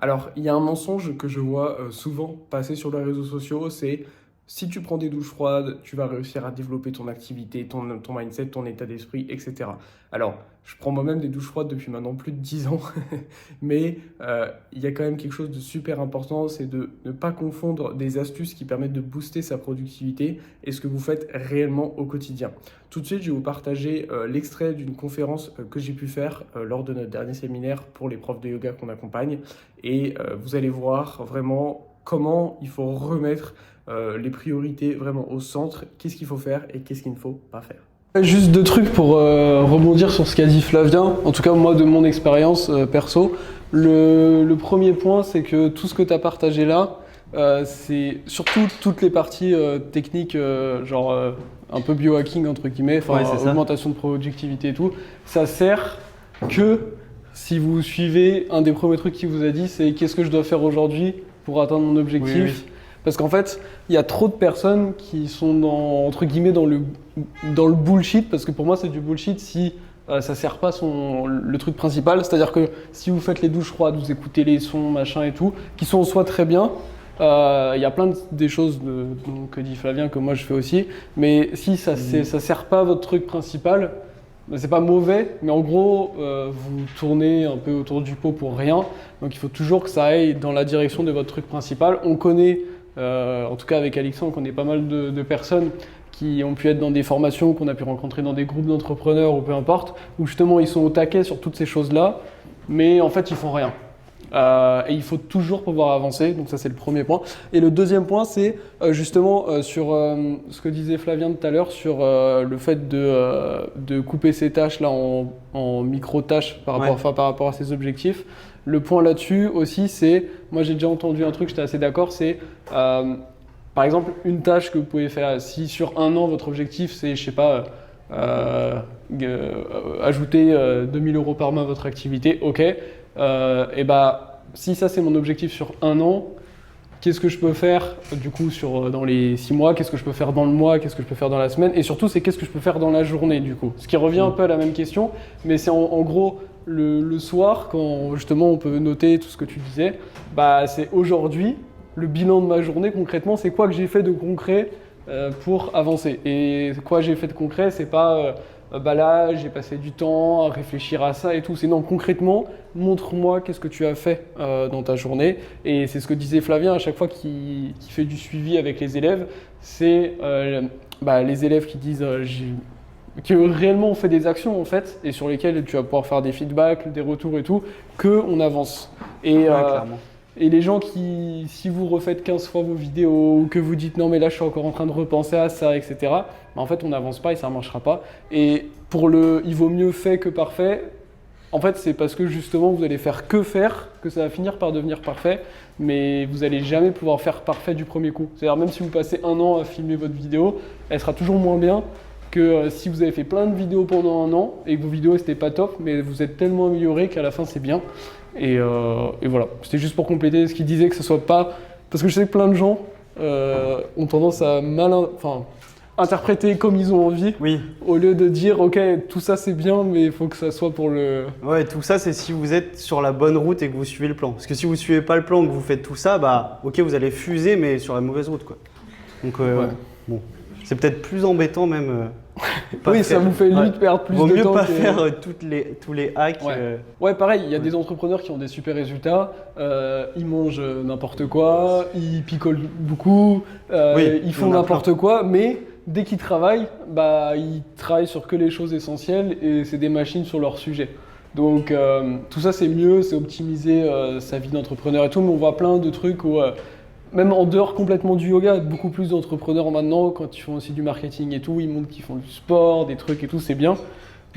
Alors, il y a un mensonge que je vois souvent passer sur les réseaux sociaux, c'est si tu prends des douches froides, tu vas réussir à développer ton activité, ton mindset, ton état d'esprit, etc. Alors, je prends moi-même des douches froides depuis maintenant plus de 10 ans, mais il y a quand même quelque chose de super important, c'est de ne pas confondre des astuces qui permettent de booster sa productivité et ce que vous faites réellement au quotidien. Tout de suite, je vais vous partager l'extrait d'une conférence que j'ai pu faire lors de notre dernier séminaire pour les profs de yoga qu'on accompagne. Et vous allez voir vraiment comment il faut remettre les priorités vraiment au centre, qu'est-ce qu'il faut faire et qu'est-ce qu'il ne faut pas faire. Juste deux trucs pour rebondir sur ce qu'a dit Flavien, en tout cas moi de mon expérience perso. Le premier point, c'est que tout ce que tu as partagé là, c'est surtout toutes les parties techniques, un peu biohacking entre guillemets, Ouais, c'est ça. augmentation de productivité et tout, ça sert que si vous suivez un des premiers trucs qu'il vous a dit, c'est qu'est-ce que je dois faire aujourd'hui pour atteindre mon objectif. Oui, oui. Parce qu'en fait, il y a trop de personnes qui sont entre guillemets dans le bullshit, parce que pour moi c'est du bullshit si ça sert pas le truc principal. C'est-à-dire que si vous faites les douches froides, vous écoutez les sons, machin et tout, qui sont en soi très bien. Il y a plein des choses que dit Flavien que moi je fais aussi, mais si ça sert pas à votre truc principal, ben, c'est pas mauvais, mais en gros vous tournez un peu autour du pot pour rien. Donc il faut toujours que ça aille dans la direction de votre truc principal. On connaît, en tout cas avec Alexandre, on connaît pas mal de personnes qui ont pu être dans des formations, qu'on a pu rencontrer dans des groupes d'entrepreneurs ou peu importe, où justement ils sont au taquet sur toutes ces choses-là, mais en fait ils font rien. Et il faut toujours pouvoir avancer, donc ça c'est le premier point. Et le deuxième point, c'est justement sur ce que disait Flavien tout à l'heure, sur le fait de couper ses tâches là, en micro-tâches par rapport, par rapport à ses objectifs. Le point là-dessus aussi, c'est, moi j'ai déjà entendu un truc, j'étais assez d'accord, c'est par exemple une tâche que vous pouvez faire, si sur un an votre objectif c'est, je sais pas, ajouter 2000 € par mois à votre activité, ok. Et bah, si ça c'est mon objectif sur un an, qu'est-ce que je peux faire du coup dans les 6 mois, qu'est-ce que je peux faire dans le mois, qu'est-ce que je peux faire dans la semaine, et surtout c'est qu'est-ce que je peux faire dans la journée du coup. Ce qui revient un peu à la même question, mais c'est en gros le soir quand justement on peut noter tout ce que tu disais, bah c'est aujourd'hui le bilan de ma journée concrètement, c'est quoi que j'ai fait de concret pour avancer. Et quoi j'ai fait de concret, c'est pas bah là j'ai passé du temps à réfléchir à ça et tout. C'est non, concrètement, montre-moi qu'est-ce que tu as fait dans ta journée. Et c'est ce que disait Flavien à chaque fois qu'il fait du suivi avec les élèves, c'est les élèves qui disent que réellement on fait des actions en fait et sur lesquelles tu vas pouvoir faire des feedbacks, des retours et tout, qu'on avance. Et Clairement. et les gens qui, si vous refaites 15 fois vos vidéos ou que vous dites non mais là je suis encore en train de repenser à ça, etc., bah, en fait on n'avance pas et ça ne marchera pas. Et il vaut mieux fait que parfait. En fait c'est parce que justement vous allez faire que ça va finir par devenir parfait, mais vous n'allez jamais pouvoir faire parfait du premier coup. C'est-à-dire même si vous passez un an à filmer votre vidéo, elle sera toujours moins bien que si vous avez fait plein de vidéos pendant un an et que vos vidéos n'étaient pas top, mais vous êtes tellement amélioré qu'à la fin c'est bien. Et voilà, c'était juste pour compléter ce qu'il disait, que ce soit pas... Parce que je sais que plein de gens ont tendance à interpréter comme ils ont envie, Oui. au lieu de dire ok, tout ça c'est bien, mais il faut que ça soit pour le... Ouais, tout ça, c'est si vous êtes sur la bonne route et que vous suivez le plan. Parce que si vous suivez pas le plan, que vous faites tout ça, bah ok, vous allez fuser, mais sur la mauvaise route, quoi. Donc, bon, c'est peut-être plus embêtant même. Oui, ça vous fait limite perdre plus de temps. Vaut mieux pas faire tous les hacks. Ouais, pareil, il y a des entrepreneurs qui ont des super résultats, ils mangent n'importe quoi, ils picolent beaucoup, ils font n'importe quoi, mais dès qu'ils travaillent, bah, ils travaillent sur que les choses essentielles et c'est des machines sur leur sujet. Donc tout ça c'est mieux, c'est optimiser sa vie d'entrepreneur et tout, mais on voit plein de trucs où même en dehors complètement du yoga, beaucoup plus d'entrepreneurs maintenant, quand ils font aussi du marketing et tout, ils montrent qu'ils font du sport, des trucs et tout, c'est bien.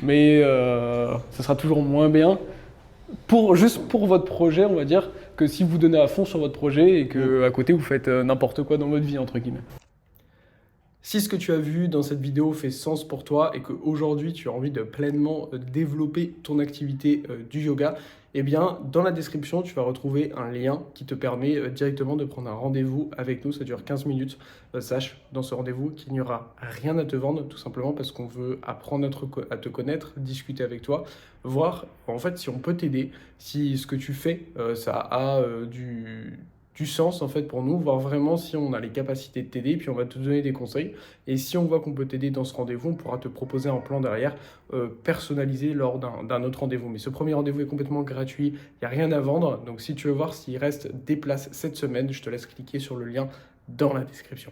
Mais ça sera toujours moins bien. Juste pour votre projet, on va dire, que si vous donnez à fond sur votre projet et que à côté vous faites n'importe quoi dans votre vie, entre guillemets. Si ce que tu as vu dans cette vidéo fait sens pour toi et qu'aujourd'hui tu as envie de pleinement développer ton activité du yoga, Eh bien, dans la description, tu vas retrouver un lien qui te permet directement de prendre un rendez-vous avec nous. Ça dure 15 minutes. Sache dans ce rendez-vous qu'il n'y aura rien à te vendre, tout simplement parce qu'on veut apprendre à te connaître, discuter avec toi, voir en fait si on peut t'aider, si ce que tu fais, ça a du sens en fait pour nous, voir vraiment si on a les capacités de t'aider, puis on va te donner des conseils. Et si on voit qu'on peut t'aider dans ce rendez-vous, on pourra te proposer un plan derrière personnalisé lors d'un autre rendez-vous. Mais ce premier rendez-vous est complètement gratuit, il n'y a rien à vendre. Donc si tu veux voir s'il reste des places cette semaine, je te laisse cliquer sur le lien dans la description.